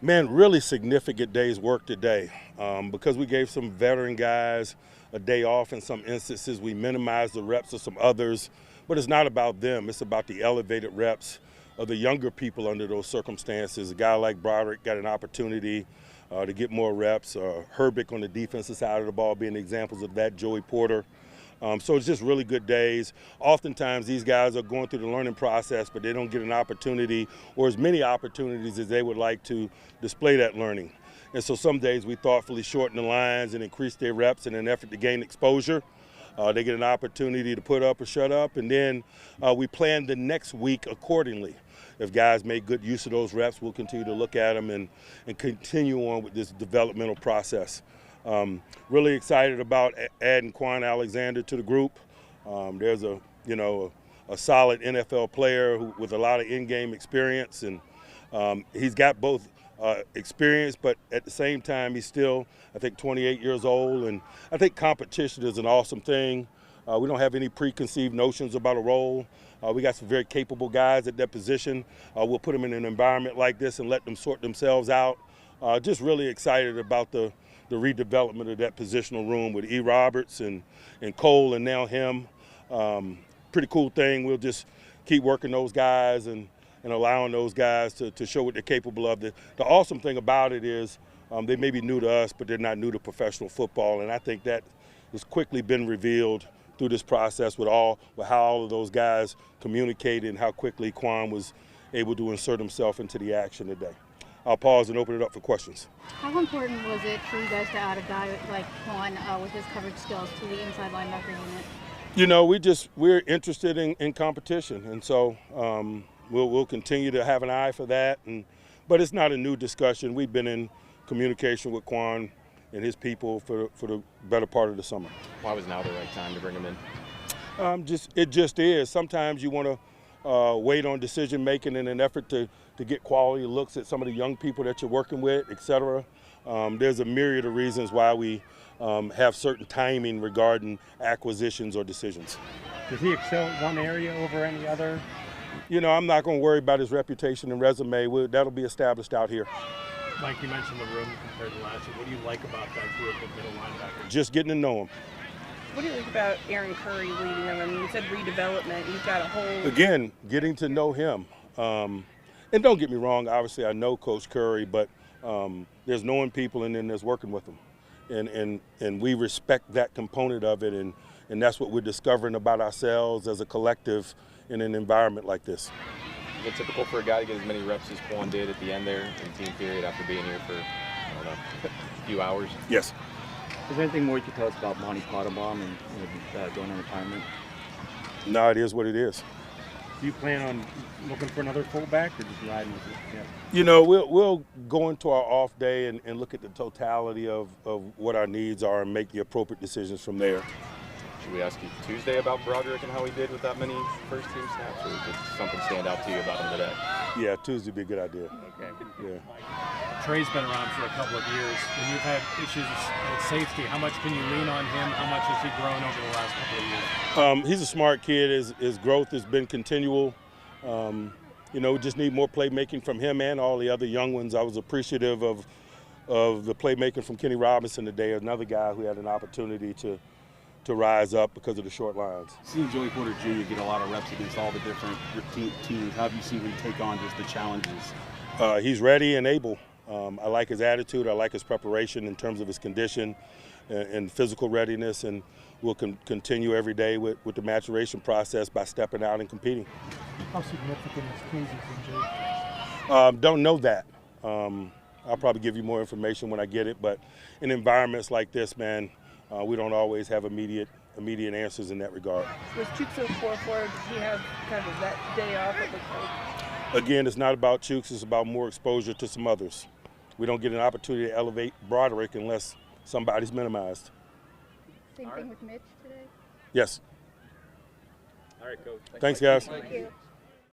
Man, really significant day's work today because we gave some veteran guys a day off in some instances. We minimized the reps of some others, but it's not about them. It's about the elevated reps of the younger people under those circumstances. A guy like Broderick got an opportunity to get more reps. Herbick on the defensive side of the ball being examples of that, Joey Porter. So it's just really good days. Oftentimes these guys are going through the learning process, but they don't get an opportunity or as many opportunities as they would like to display that learning. And so some days we thoughtfully shorten the lines and increase their reps in an effort to gain exposure. They get an opportunity to put up or shut up, and then we plan the next week accordingly. If guys make good use of those reps, we'll continue to look at them and continue on with this developmental process. Really excited about adding Quan Alexander to the group. There's a solid NFL player with a lot of in-game experience, and he's got both experience, but at the same time, he's still, I think, 28 years old, and I think competition is an awesome thing. We don't have any preconceived notions about a role. We got some very capable guys at that position. We'll put them in an environment like this and let them sort themselves out. Just really excited about the redevelopment of that positional room with E. Roberts and Cole and now him. Pretty cool thing. We'll just keep working those guys and allowing those guys to show what they're capable of. The awesome thing about it is they may be new to us, but they're not new to professional football, and I think that has quickly been revealed through this process with how all of those guys communicated and how quickly Quan was able to insert himself into the action today. I'll pause and open it up for questions. How important was it for you guys to add a guy like Quan with his coverage skills to the inside linebacker unit? You know, we're interested in competition, and so we'll continue to have an eye for that. But it's not a new discussion. We've been in communication with Quan and his people for the better part of the summer. Why was now the right time to bring him in? It just is. Sometimes you want to wait on decision making in an effort to get quality looks at some of the young people that you're working with, et cetera. There's a myriad of reasons why we have certain timing regarding acquisitions or decisions. Does he excel in one area over any other? You know, I'm not going to worry about his reputation and resume. That'll be established out here. Mike, you mentioned the room compared to last year. What do you like about that group of middle linebackers? Just getting to know him. What do you think about Aaron Curry leading them? I mean, you said redevelopment. You've got a whole... Again, getting to know him. And don't get me wrong, obviously I know Coach Curry, but there's knowing people and then there's working with them. And we respect that component of it, and that's what we're discovering about ourselves as a collective in an environment like this. Is it typical for a guy to get as many reps as Quan did at the end there in team period after being here for, I don't know, a few hours? Yes. Is there anything more you can tell us about Monty Potterbaum and going on retirement? No, it is what it is. Do you plan on looking for another fullback or just riding with it? Yeah. You know, we'll go into our off day and look at the totality of what our needs are and make the appropriate decisions from there. Should we ask you Tuesday about Broderick and how he did with that many first team snaps, or did something stand out to you about him today? Yeah, Tuesday would be a good idea. Okay. Yeah. Trey's been around for a couple of years. When you've had issues with safety, how much can you lean on him? How much has he grown over the last couple of years? He's a smart kid. His growth has been continual. You know, we just need more playmaking from him and all the other young ones. I was appreciative of the playmaking from Kenny Robinson today, another guy who had an opportunity to rise up because of the short lines. Seeing Joey Porter Jr. get a lot of reps against all the different teams, how have you seen him take on just the challenges? He's ready and able. I like his attitude. I like his preparation in terms of his condition and physical readiness, and we'll continue every day with the maturation process by stepping out and competing. How significant is Casey's injury? Don't know that. I'll probably give you more information when I get it, but in environments like this, man, we don't always have immediate answers in that regard. Was Chukso 4-4? Did he have kind of that day off, it looks like? Again, it's not about Chooks, it's about more exposure to some others. We don't get an opportunity to elevate Broderick unless somebody's minimized. Same thing with Mitch today? Yes. All right, Coach. Thanks guys. Thank you.